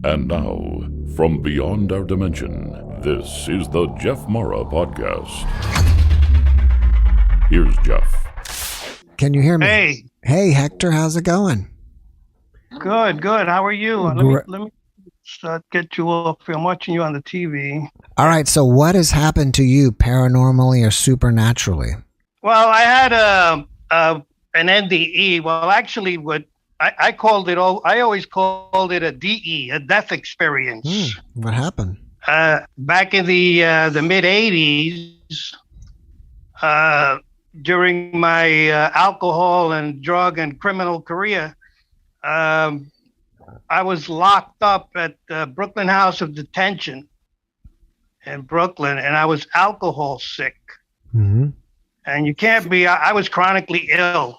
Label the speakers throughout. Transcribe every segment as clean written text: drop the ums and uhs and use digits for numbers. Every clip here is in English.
Speaker 1: And now, from beyond our dimension, this is the JeffMara podcast. Here's Jeff.
Speaker 2: Can you hear me?
Speaker 3: Hey.
Speaker 2: Hey, Hector, how's it going?
Speaker 3: Good. How are you?
Speaker 2: Great.
Speaker 3: Let me get you off. I'm watching you on the TV.
Speaker 2: All right, so what has happened to you paranormally or supernaturally?
Speaker 3: Well, I had an NDE. Well, actually, what I called it, I always called it a DE, a death experience.
Speaker 2: What happened?
Speaker 3: Back in the mid '80s, during my alcohol and drug and criminal career, I was locked up at Brooklyn House of Detention in Brooklyn, and I was alcohol sick.
Speaker 2: Mm-hmm.
Speaker 3: And you can't be, I was chronically ill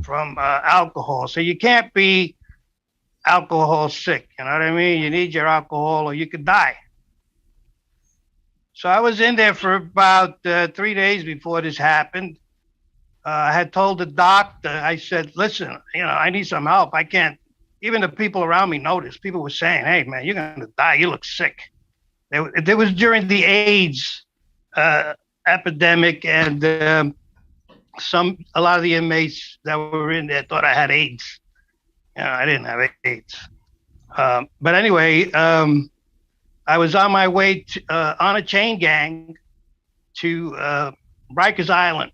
Speaker 3: from alcohol. So you can't be alcohol sick. You know what I mean? You need your alcohol or you could die. So I was in there for about 3 days before this happened. I had told the doctor, I said, listen, I need some help. I can't, even the people around me noticed. People were saying, hey, man, you're going to die. You look sick. It was during the AIDS epidemic, and a lot of the inmates that were in there thought I had AIDS. I didn't have AIDS. But anyway, I was on my way on a chain gang to Rikers Island.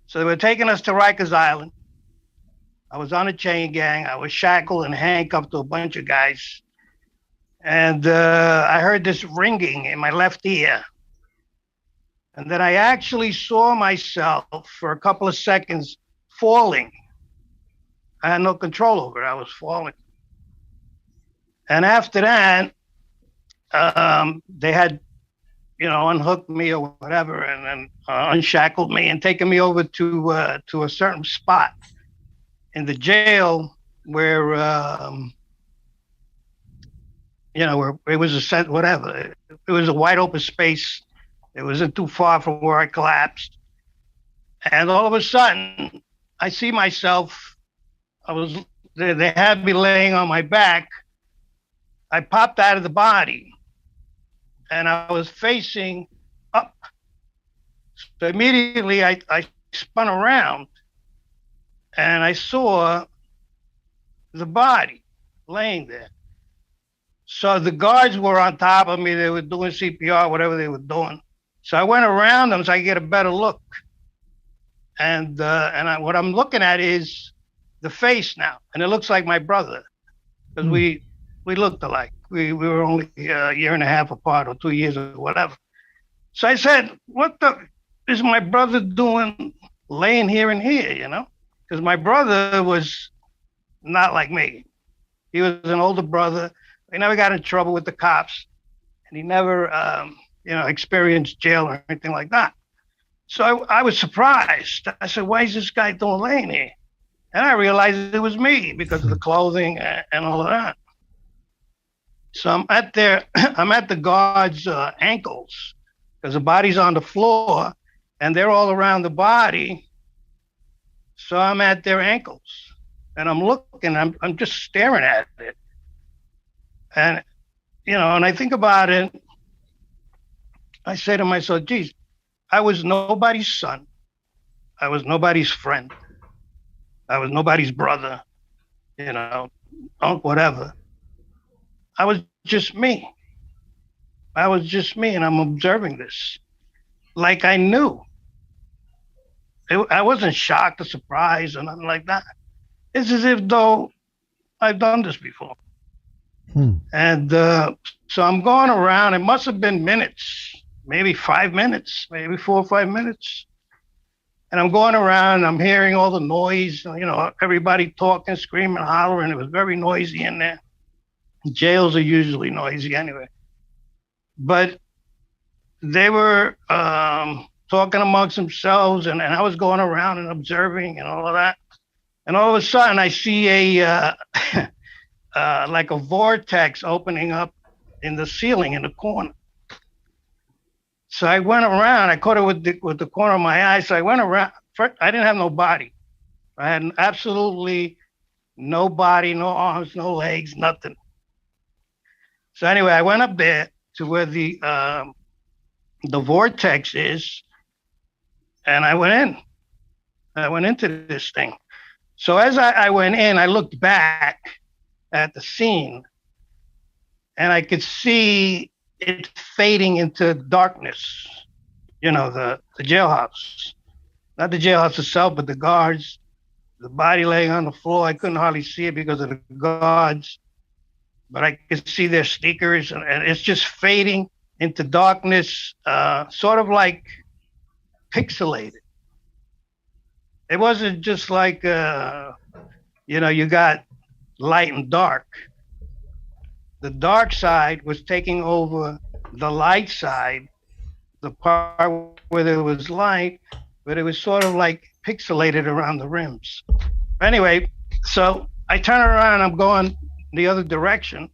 Speaker 3: So they were taking us to Rikers Island. I was on a chain gang. I was shackled and handcuffed to a bunch of guys. And I heard this ringing in my left ear. And then I actually saw myself for a couple of seconds falling. I had no control over it. I was falling. And after that, they had, unhooked me or whatever, and then unshackled me and taken me over to a certain spot in the jail where, where it was whatever. It was a wide open space. It wasn't too far from where I collapsed. And all of a sudden, I see myself. They had me laying on my back. I popped out of the body, and I was facing up. So immediately, I spun around, and I saw the body laying there. So the guards were on top of me. They were doing CPR, whatever they were doing. So I went around them so I could get a better look. And what I'm looking at is the face now, and it looks like my brother, because we looked alike. We were only a year and a half apart, or 2 years, or whatever. So I said, "What the is my brother doing, laying here and here?" Because my brother was not like me. He was an older brother. He never got in trouble with the cops, and he never, experienced jail or anything like that. So I was surprised. I said, "Why is this guy doing laying here?" And I realized it was me because of the clothing and all of that. So I'm at the guards' ankles because the body's on the floor and they're all around the body. So I'm at their ankles and I'm looking. I'm just staring at it. And, and I think about it, I say to myself, geez, I was nobody's son. I was nobody's friend. I was nobody's brother, uncle, whatever. I was just me. And I'm observing this like I knew. I wasn't shocked or surprised or nothing like that. It's as if though I've done this before. And so I'm going around. It must have been minutes, maybe 5 minutes, maybe 4 or 5 minutes. And I'm going around. I'm hearing all the noise, everybody talking, screaming, hollering. It was very noisy in there. Jails are usually noisy anyway. But they were talking amongst themselves, and I was going around and observing and all of that. And all of a sudden, I see a like a vortex opening up in the ceiling in the corner. So I went around. I caught it with the corner of my eye. So I went around. First, I didn't have no body. I had absolutely no body, no arms, no legs, nothing. So anyway, I went up there to where the vortex is, and I went in. I went into this thing. So as I went in, I looked back at the scene, and I could see it fading into darkness. You know, the jailhouse, not the jailhouse itself, but the guards, the body laying on the floor. I couldn't hardly see it because of the guards, but I could see their sneakers, and it's just fading into darkness, sort of like pixelated. It wasn't just like, you got light and dark. The dark side was taking over the light side, the part where there was light, but it was sort of like pixelated around the rims. Anyway, so I turn around, I'm going the other direction,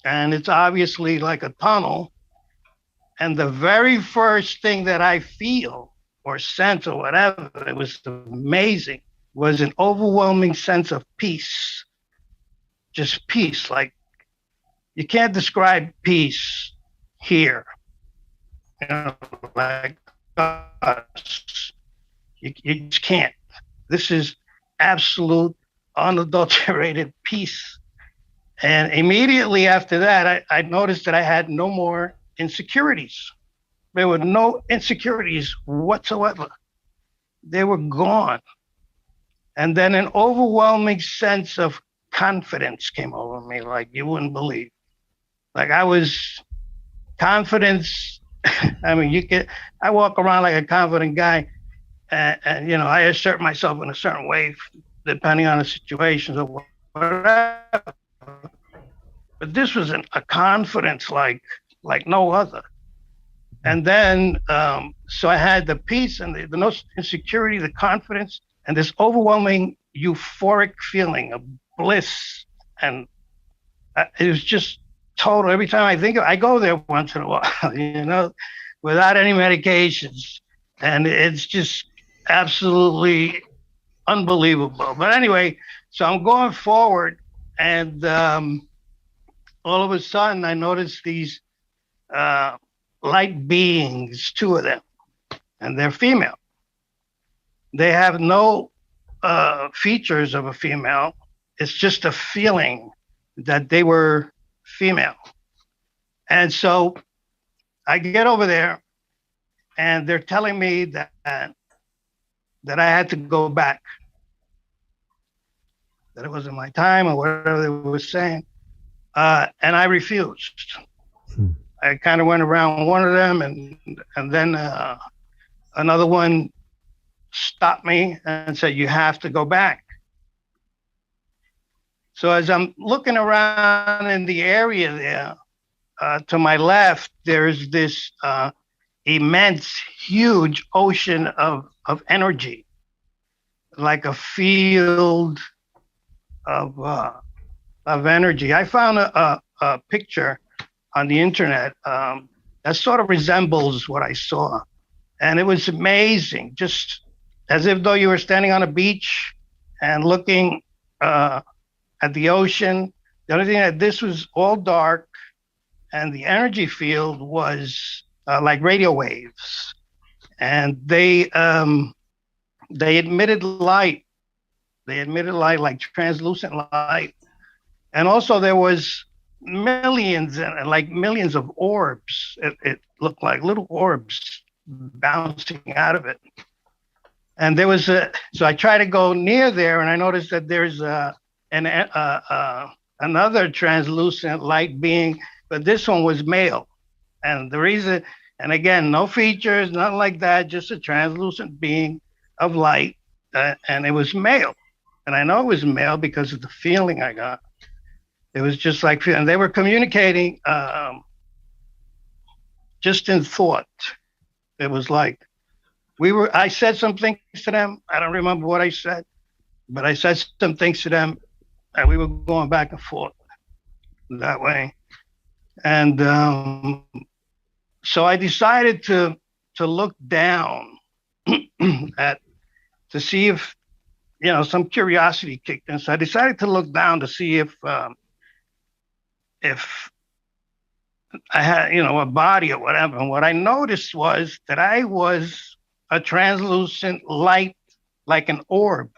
Speaker 3: and it's obviously like a tunnel. And the very first thing that I feel or sense or whatever, it was amazing, was an overwhelming sense of peace. Just peace. Like, you can't describe peace here. Like us. You just can't. This is absolute, unadulterated peace. And immediately after that, I noticed that I had no more insecurities. There were no insecurities whatsoever. They were gone. And then an overwhelming sense of confidence came over me, like you wouldn't believe. Like I was confidence. I mean, I walk around like a confident guy, and I assert myself in a certain way, depending on the situations or whatever. But this was a confidence like no other. And then, so I had the peace and the no insecurity, the confidence, and this overwhelming euphoric feeling of bliss. And it was just total. Every time I think of it, I go there once in a while, without any medications. And it's just absolutely unbelievable. But anyway, so I'm going forward, and all of a sudden I noticed these light beings, two of them, and they're female. They have no features of a female. It's just a feeling that they were female. And so I get over there, and they're telling me that I had to go back, that it wasn't my time or whatever they were saying. And I refused. I kind of went around one of them, and then another one stopped me and said, "You have to go back." So as I'm looking around in the area there, to my left, there's this immense, huge ocean of energy, like a field of energy. I found a picture on the internet that sort of resembles what I saw. And it was amazing, just as if though you were standing on a beach and looking at the ocean. The only thing that this was all dark, and the energy field was like radio waves. And they emitted light. They emitted light, like translucent light. And also there was millions and like millions of orbs. It looked like little orbs bouncing out of it. And there was so I tried to go near there, and I noticed that there's another translucent light being, but this one was male. And the reason, and again, no features, nothing like that, just a translucent being of light, and it was male. And I know it was male because of the feeling I got. It was just like, and they were communicating just in thought. It was like, I said some things to them. I don't remember what I said, but I said some things to them, and we were going back and forth that way. And so I decided to look down to see if, some curiosity kicked in. So I decided to look down to see if I had, a body or whatever. And what I noticed was that I was a translucent light, like an orb,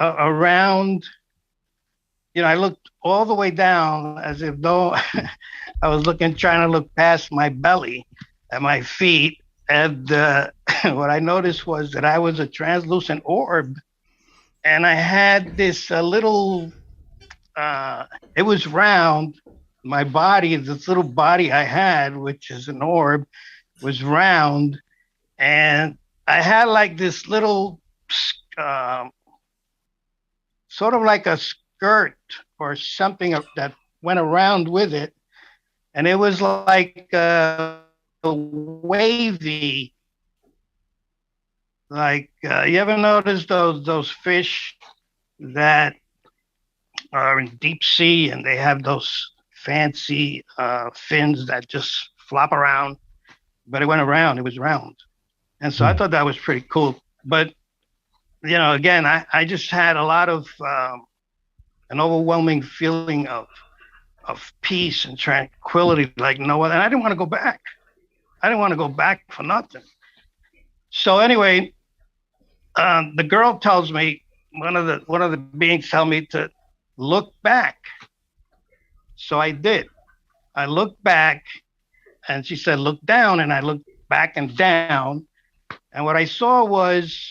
Speaker 3: around. I looked all the way down as if though I was trying to look past my belly and my feet. And what I noticed was that I was a translucent orb, and I had this little. It was round. My body, this little body I had, which is an orb, was round, and I had like this little, uh, sort of like a skirt or something that went around with it, and it was like wavy. Like you ever notice those fish that are in deep sea and they have those fancy fins that just flop around? But it went around. It was round, and so I thought that was pretty cool. But again, I just had a lot of an overwhelming feeling of peace and tranquility, like no other. And I didn't want to go back. I didn't want to go back for nothing. So anyway, the girl tells me, one of the beings tell me to look back. So I did. I looked back, and she said, look down. And I looked back and down. And what I saw was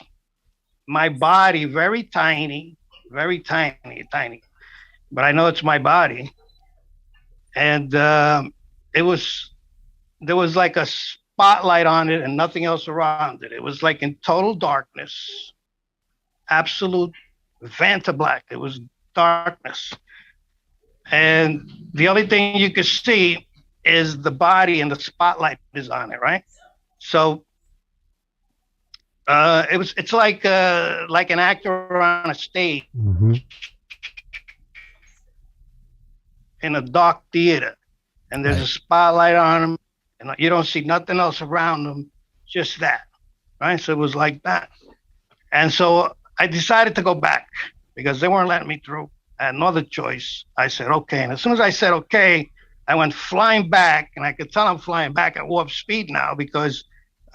Speaker 3: my body, very tiny, tiny. But I know it's my body. And there was like a spotlight on it and nothing else around it. It was like in total darkness, absolute Vanta black. It was darkness. And the only thing you could see is the body, and the spotlight is on it, right? So it's like an actor on a stage in a dark theater, and there's a spotlight on him, and you don't see nothing else around him, just that, right? So it was like that. And so I decided to go back because they weren't letting me through. I had no other choice. I said, okay. And as soon as I said, okay, I went flying back, and I could tell I'm flying back at warp speed now because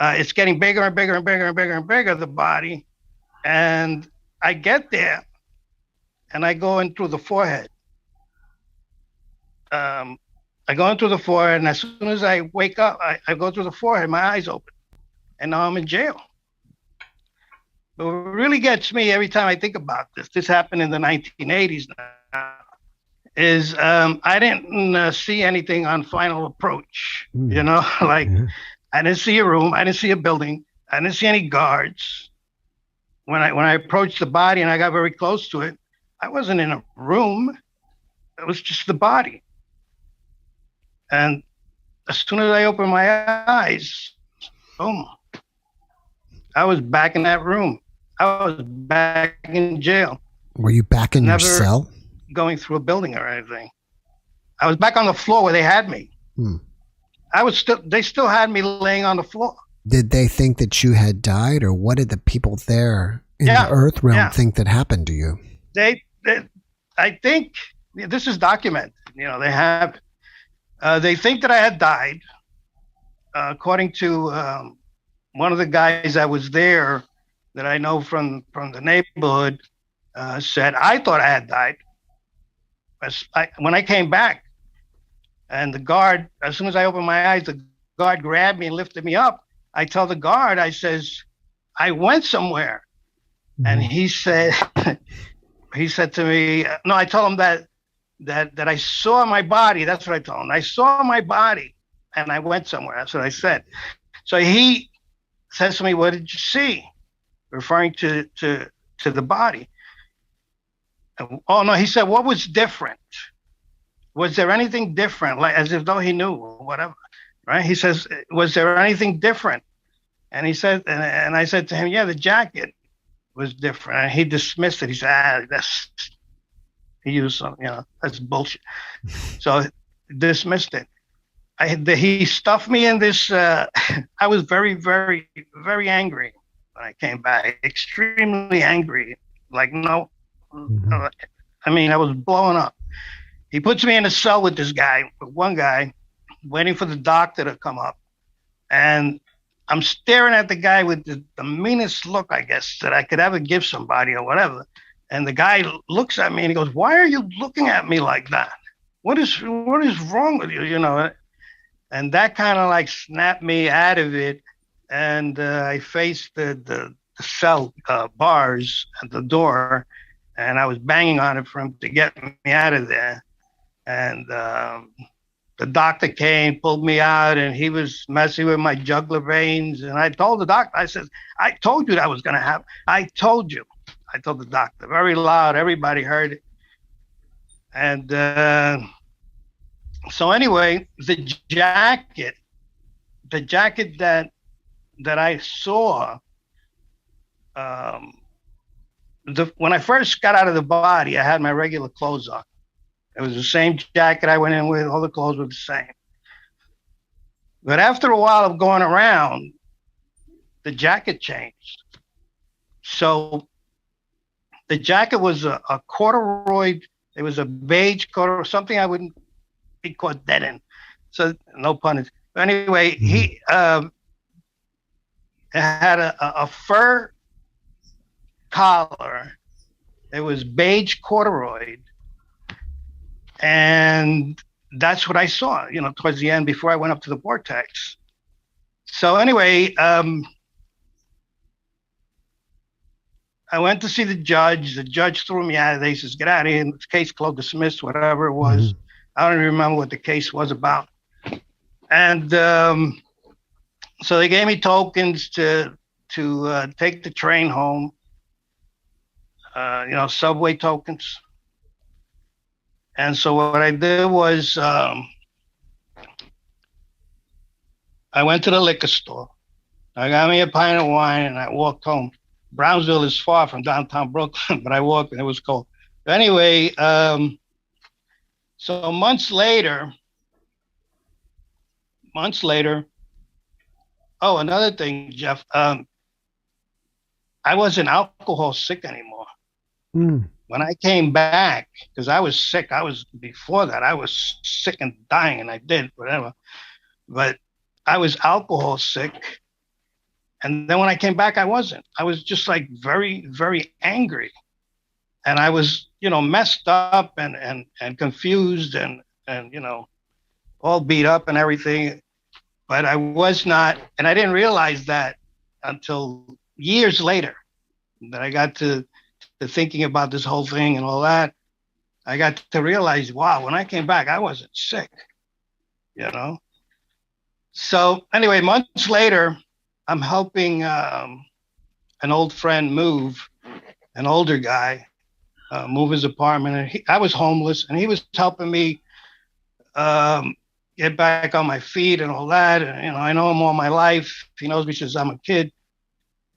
Speaker 3: it's getting bigger and bigger and bigger and bigger and bigger, the body. And I get there, and I go in through the forehead. I go in through the forehead, and as soon as I wake up, I go through the forehead, my eyes open, and now I'm in jail. But what really gets me every time I think about this happened in the 1980s now, is I didn't see anything on final approach, like I didn't see a room, I didn't see a building, I didn't see any guards. When I approached the body and I got very close to it, I wasn't in a room, it was just the body. And as soon as I opened my eyes, boom, I was back in that room. I was back in jail.
Speaker 2: Were you back in your cell?
Speaker 3: Going through a building or anything. I was back on the floor where they had me. They still had me laying on the floor.
Speaker 2: Did they think that you had died, or what did the people there in the Earth realm think that happened to you?
Speaker 3: I think this is documented. They have. They think that I had died. According to one of the guys that was there, that I know from the neighborhood, said I thought I had died. When I came back, and the guard, as soon as I opened my eyes, the guard grabbed me and lifted me up. I tell the guard, I says, I went somewhere. And he said to me, no, I told him that I saw my body. That's what I told him. I saw my body and I went somewhere. That's what I said. So he says to me, what did you see? Referring to the body. Oh, no, he said, what was different? Was there anything different? Like as if though he knew or whatever, right? He says, was there anything different? And he said, and I said to him, yeah, the jacket was different. And he dismissed it. He said, he used some, that's bullshit. So dismissed it. He stuffed me in this, I was very, very, very angry when I came back, extremely angry. Like, no, I mean, I was blowing up. He puts me in a cell with this guy, with one guy, waiting for the doctor to come up. And I'm staring at the guy with the meanest look, I guess, that I could ever give somebody or whatever. And the guy looks at me and he goes, "Why are you looking at me like that? What is wrong with you?" You know, and that kind of like snapped me out of it. And I faced the cell bars at the door, and I was banging on it for him to get me out of there. And the doctor came, pulled me out, and he was messing with my jugular veins. And I told the doctor, I said, "I told you that was going to happen. I told you." I told the doctor very loud. Everybody heard it. And so anyway, the jacket that I saw, when I first got out of the body, I had my regular clothes on. It was the same jacket I went in with. All the clothes were the same. But after a while of going around, the jacket changed. So the jacket was a corduroy. It was a beige corduroy, something I wouldn't be caught dead in. So no pun intended. But anyway, he had a fur collar. It was beige corduroy. And that's what I saw, you know, towards the end before I went up to the vortex. So anyway, I went to see the judge. The judge threw me out of there. He says, "Get out of here. It's case closed, dismissed," whatever it was. Mm-hmm. I don't even remember what the case was about. And so they gave me tokens to take the train home, you know, subway tokens. And so what I did was I went to the liquor store. I got me a pint of wine and I walked home. Brownsville is far from downtown Brooklyn, but I walked and it was cold. But anyway, so months later, oh, another thing, Jeff, I wasn't alcohol sick anymore. Mm. When I came back, because I was sick, before that, I was sick and dying, and I did, whatever. But I was alcohol sick. And then when I came back, I wasn't. I was just like very, very angry. And I was, you know, messed up and confused and, you know, all beat up and everything. But I was not, and I didn't realize that until years later that I got to thinking about this whole thing and all that. I got to realize, wow, when I came back, I wasn't sick, you know? So anyway, months later, I'm helping an old friend move, an older guy, move his apartment. And I was homeless, and he was helping me get back on my feet and all that. And, you know, I know him all my life. He knows me since I'm a kid.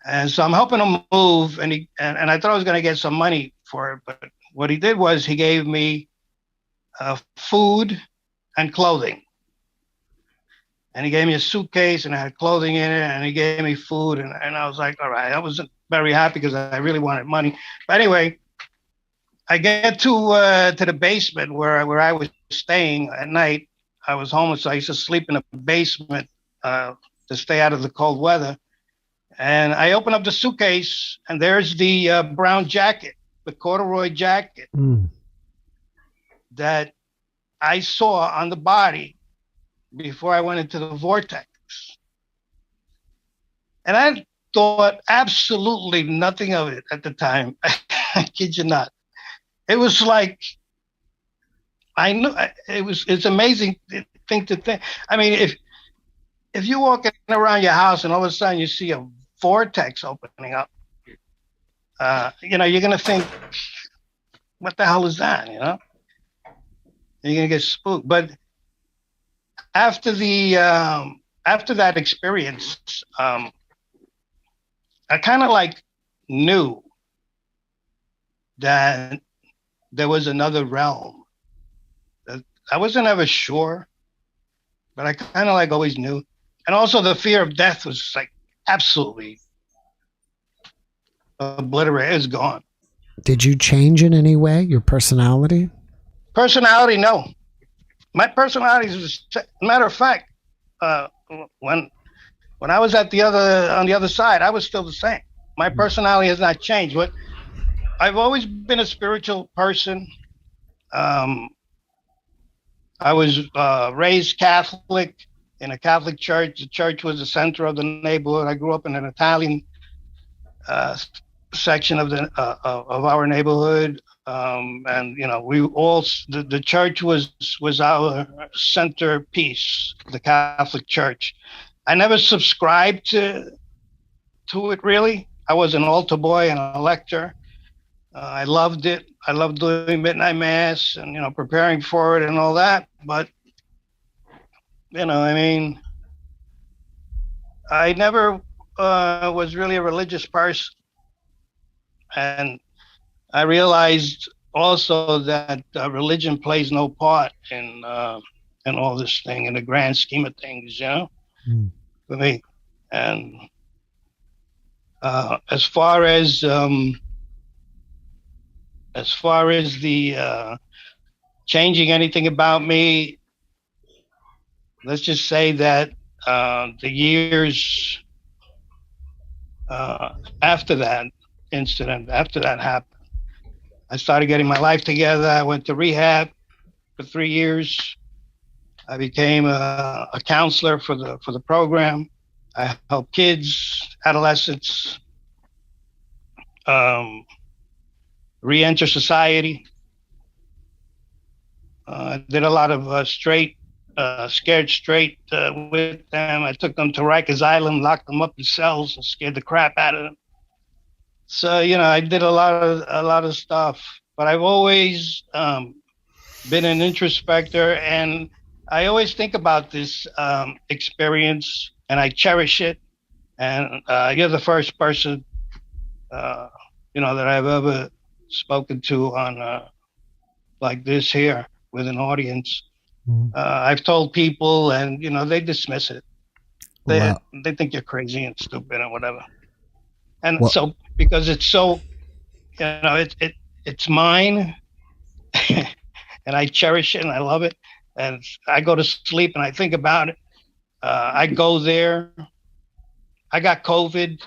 Speaker 3: And so I'm helping him move, and I thought I was going to get some money for it. But what he did was he gave me food and clothing. And he gave me a suitcase, and I had clothing in it, and he gave me food. And I was like, all right. I wasn't very happy because I really wanted money. But anyway, I get to the basement where I was staying at night. I was homeless, so I used to sleep in the basement to stay out of the cold weather. And I open up the suitcase, and there's the brown jacket, the corduroy jacket that I saw on the body before I went into the vortex. And I thought absolutely nothing of it at the time. I kid you not. It was like, I knew it's amazing thing to think. I mean, if you're walking around your house and all of a sudden you see a vortex opening up, you know, you're going to think, what the hell is that? You know, you're going to get spooked. But after that experience, I kind of like knew that there was another realm. I wasn't ever sure, but I kind of like always knew. And also the fear of death was like absolutely obliterated. It's gone.
Speaker 2: Did you change in any way, your personality?
Speaker 3: Personality, no. My personality is, matter of fact, when I was on the other side, I was still the same. My personality has not changed. But I've always been a spiritual person. I was raised Catholic in a Catholic church. The church was the center of the neighborhood. I grew up in an Italian uh, section of of our neighborhood, and we all the church was our centerpiece, the Catholic Church. I never subscribed to it really. I was an altar boy and a lector. I loved it. I loved doing midnight mass and preparing for it and all that. But I mean, I never was really a religious person, and I realized also that religion plays no part in all this thing in the grand scheme of things, for me. And as far as the changing anything about me, let's just say that the years after that incident, after that happened, I started getting my life together. I went to rehab for 3 years. I became a counselor for the program. I help kids, adolescents, re-enter society. I did a lot of scared straight with them. I took them to Rikers Island, locked them up in cells, and scared the crap out of them. So I did a lot of stuff, but I've always been an introspector, and I always think about this experience, and I cherish it. And you're the first person, that I've ever spoken to on like this here with an audience. I've told people, and they dismiss it. They think you're crazy and stupid and whatever. And so because it's so, it's mine, and I cherish it and I love it, and I go to sleep and I think about it. I go there. I got COVID,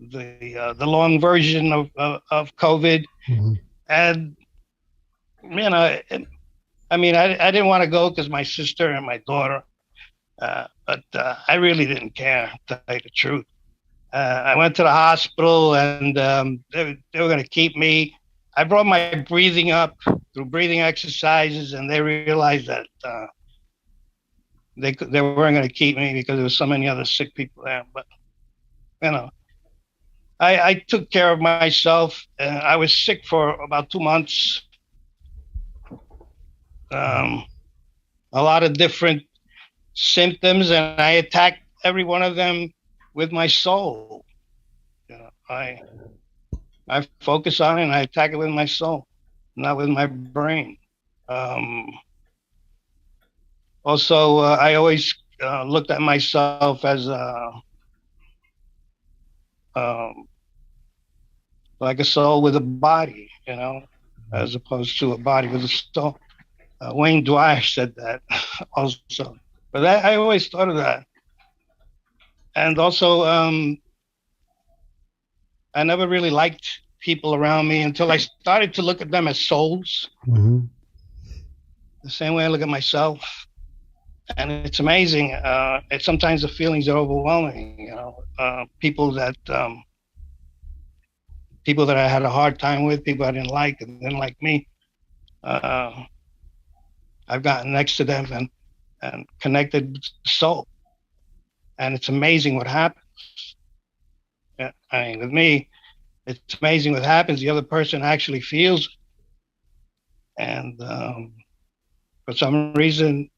Speaker 3: the long version of COVID, and I mean, I didn't want to go because my sister and my daughter, but I really didn't care, to tell you the truth. I went to the hospital, and they were going to keep me. I brought my breathing up through breathing exercises, and they realized that they weren't going to keep me because there was so many other sick people there. But I took care of myself. I was sick for about 2 months. A lot of different symptoms, and I attacked every one of them with my soul. I focus on it and I attack it with my soul, not with my brain. Also, I always looked at myself as like a soul with a body, as opposed to a body with a soul. Wayne Dwyer said that also, but I always thought of that. And also, I never really liked people around me until I started to look at them as souls. The same way I look at myself. And it's amazing. Sometimes the feelings are overwhelming. People that I had a hard time with, people I didn't like and didn't like me. I've gotten next to them and connected with the soul. And it's amazing what happens. I mean, with me, it's amazing what happens. The other person actually feels it. And for some reason,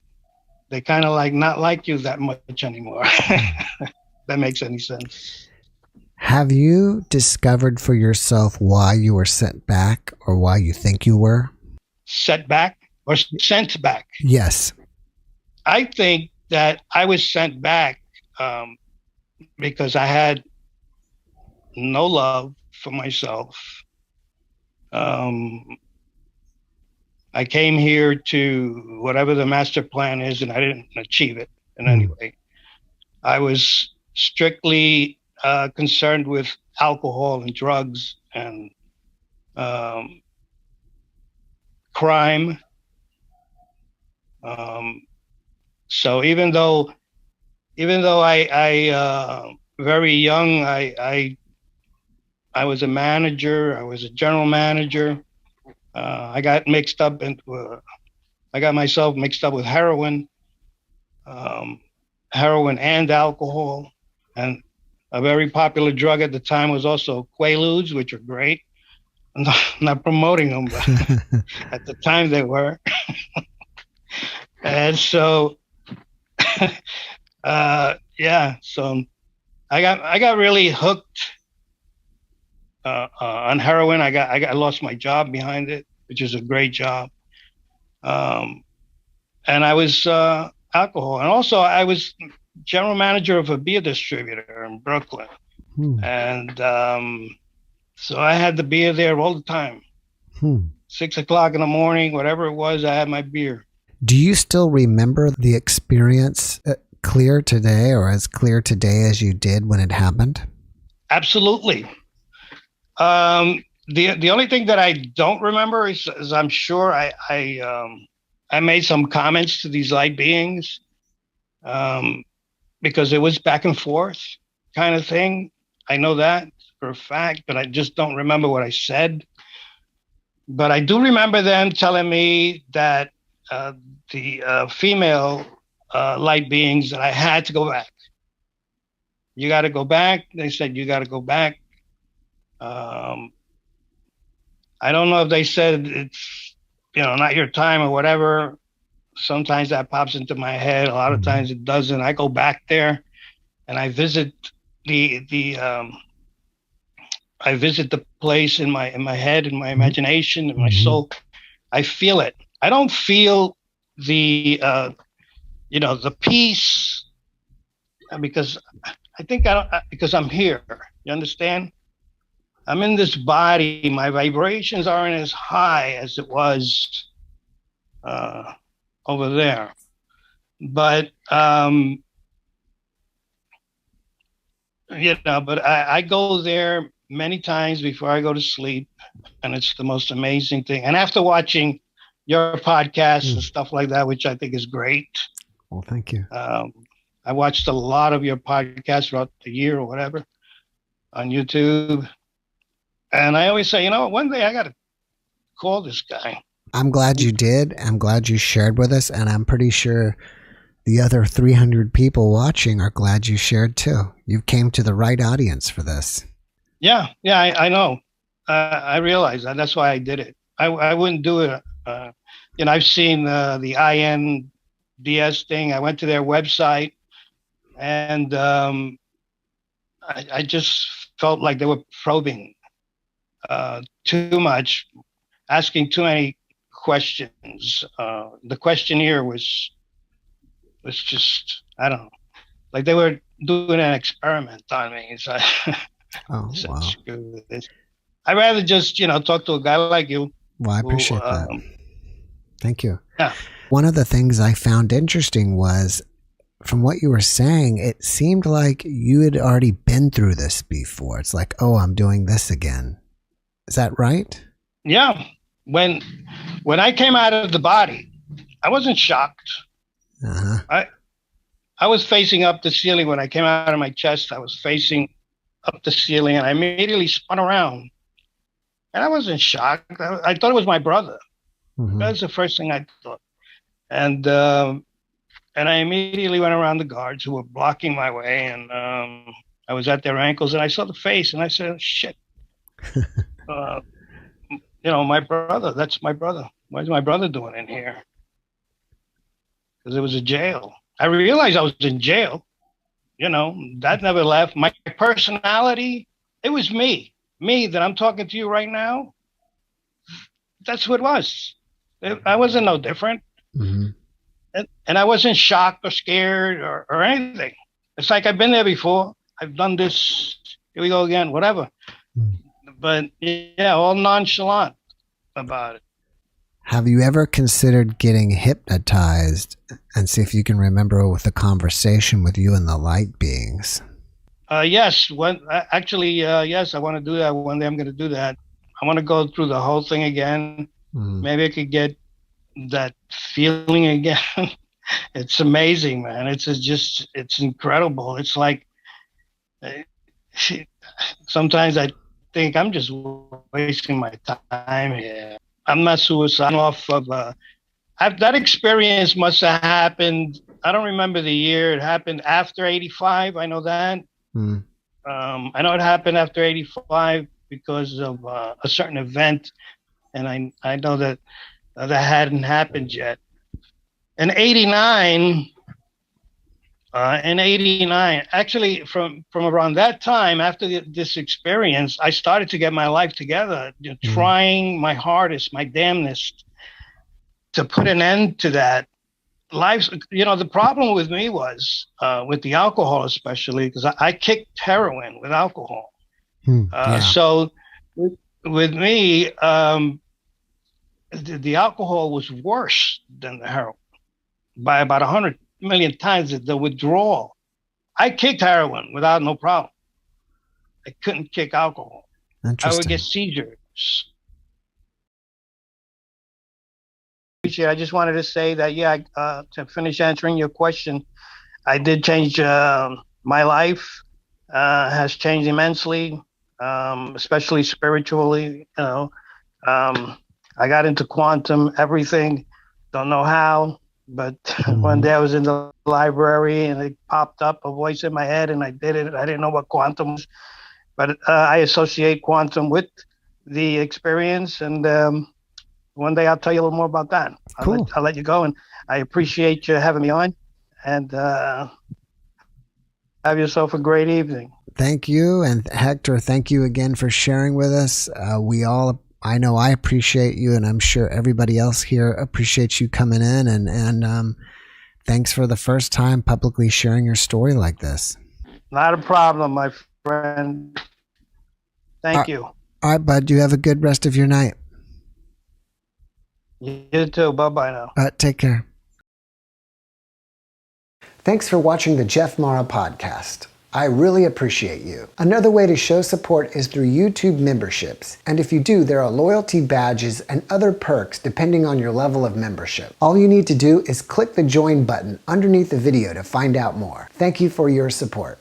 Speaker 3: they kind of not like you that much anymore. That makes any sense.
Speaker 2: Have you discovered for yourself why you were sent back, or why you think you were?
Speaker 3: Set back or sent back?
Speaker 2: Yes.
Speaker 3: I think that I was sent back because I had no love for myself. I came here to whatever the master plan is, and I didn't achieve it in any way. I was strictly concerned with alcohol and drugs and crime. So even though I very young, I was a manager. I was a general manager. I got mixed up into. I got myself mixed up with um, heroin and alcohol, and a very popular drug at the time was also Quaaludes, which are great. I'm not promoting them, but at the time they were. And so, so I got really hooked on heroin. I lost my job behind it, which is a great job. And I was alcohol, and also I was general manager of a beer distributor in Brooklyn, and so I had the beer there all the time. 6 o'clock in the morning, whatever it was, I had my beer.
Speaker 2: Do you still remember the experience clear today, or as clear today as you did when it happened?
Speaker 3: Absolutely. The only thing that I don't remember is I'm sure I made some comments to these light beings because it was back and forth kind of thing. I know that for a fact, but I just don't remember what I said. But I do remember them telling me that the female light beings, that I had to go back. You got to go back. They said, you got to go back. I don't know if they said it's, not your time or whatever. Sometimes that pops into my head. A lot of times it doesn't. I go back there and I visit I visit the place in my head, in my imagination, in my soul. I feel it. I don't feel the the peace because I think because I'm here. You understand? I'm in this body. My vibrations aren't as high as it was over there. But but I go there many times before I go to sleep, and it's the most amazing thing. And after watching your podcast and stuff like that, which I think is great.
Speaker 2: Well, thank you.
Speaker 3: I watched a lot of your podcasts throughout the year or whatever on YouTube. And I always say, one day I got to call this guy.
Speaker 2: I'm glad you did. I'm glad you shared with us. And I'm pretty sure the other 300 people watching are glad you shared too. You came to the right audience for this.
Speaker 3: Yeah, I know. I realize that. That's why I did it. I wouldn't do it. I've seen the INDS thing. I went to their website, and I just felt like they were probing too much, asking too many questions. The questionnaire was just, I don't know, like they were doing an experiment on me. So
Speaker 2: wow.
Speaker 3: Screw this. I'd rather just, talk to a guy like you.
Speaker 2: Well, I appreciate that. Thank you.
Speaker 3: Yeah.
Speaker 2: One of the things I found interesting was, from what you were saying, it seemed like you had already been through this before. It's like, oh, I'm doing this again. Is that right?
Speaker 3: Yeah. When I came out of the body, I wasn't shocked. I was facing up the ceiling. When I came out of my chest, I was facing up the ceiling, and I immediately spun around. And I wasn't shocked. I thought it was my brother. That was the first thing I thought. And I immediately went around the guards who were blocking my way, and I was at their ankles, and I saw the face, and I said, shit. My brother, that's my brother. What's my brother doing in here? Because it was a jail. I realized I was in jail. That never left. My personality, it was me that I'm talking to you right now. That's what it was. I wasn't no different. And I wasn't shocked or scared or anything. It's like I've been there before. I've done this. Here we go again, whatever. But yeah, all nonchalant about it.
Speaker 2: Have you ever considered getting hypnotized and see if you can remember with a conversation with you and the light beings?
Speaker 3: Yes. Yes, I want to do that. One day I'm going to do that. I want to go through the whole thing again. Maybe I could get that feeling again. It's amazing, man. It's incredible. It's like sometimes I think I'm just wasting my time here. I'm not suicidal off of that experience must have happened. I don't remember the year. It happened after 85. I know that. I know it happened after 85 because of a certain event. And I know that that hadn't happened yet. In 89, actually from around that time, after this experience, I started to get my life together, trying my hardest, my damnedest to put an end to that. The problem with me was with the alcohol, especially because I kicked heroin with alcohol. So with me, the alcohol was worse than the heroin by about 100 million times. The withdrawal. I kicked heroin without no problem. I couldn't kick alcohol. I would get seizures. I just wanted to say that, to finish answering your question, I did change my life. Has changed immensely, especially spiritually. I got into quantum everything. Don't know how, but one day I was in the library and it popped up a voice in my head and I did it. I didn't know what quantum was, but I associate quantum with the experience. And one day I'll tell you a little more about that.
Speaker 2: Cool.
Speaker 3: I'll let you go. And I appreciate you having me on. And have yourself a great evening.
Speaker 2: Thank you. And Hector, thank you again for sharing with us. I know I appreciate you, and I'm sure everybody else here appreciates you coming in. And thanks for the first time publicly sharing your story like this.
Speaker 3: Not a problem, my friend. Thank you.
Speaker 2: All right, bud. You have a good rest of your night.
Speaker 3: You too. Bye-bye now.
Speaker 2: Take care. Thanks for watching the JeffMara podcast. I really appreciate you. Another way to show support is through YouTube memberships. And if you do, there are loyalty badges and other perks depending on your level of membership. All you need to do is click the join button underneath the video to find out more. Thank you for your support.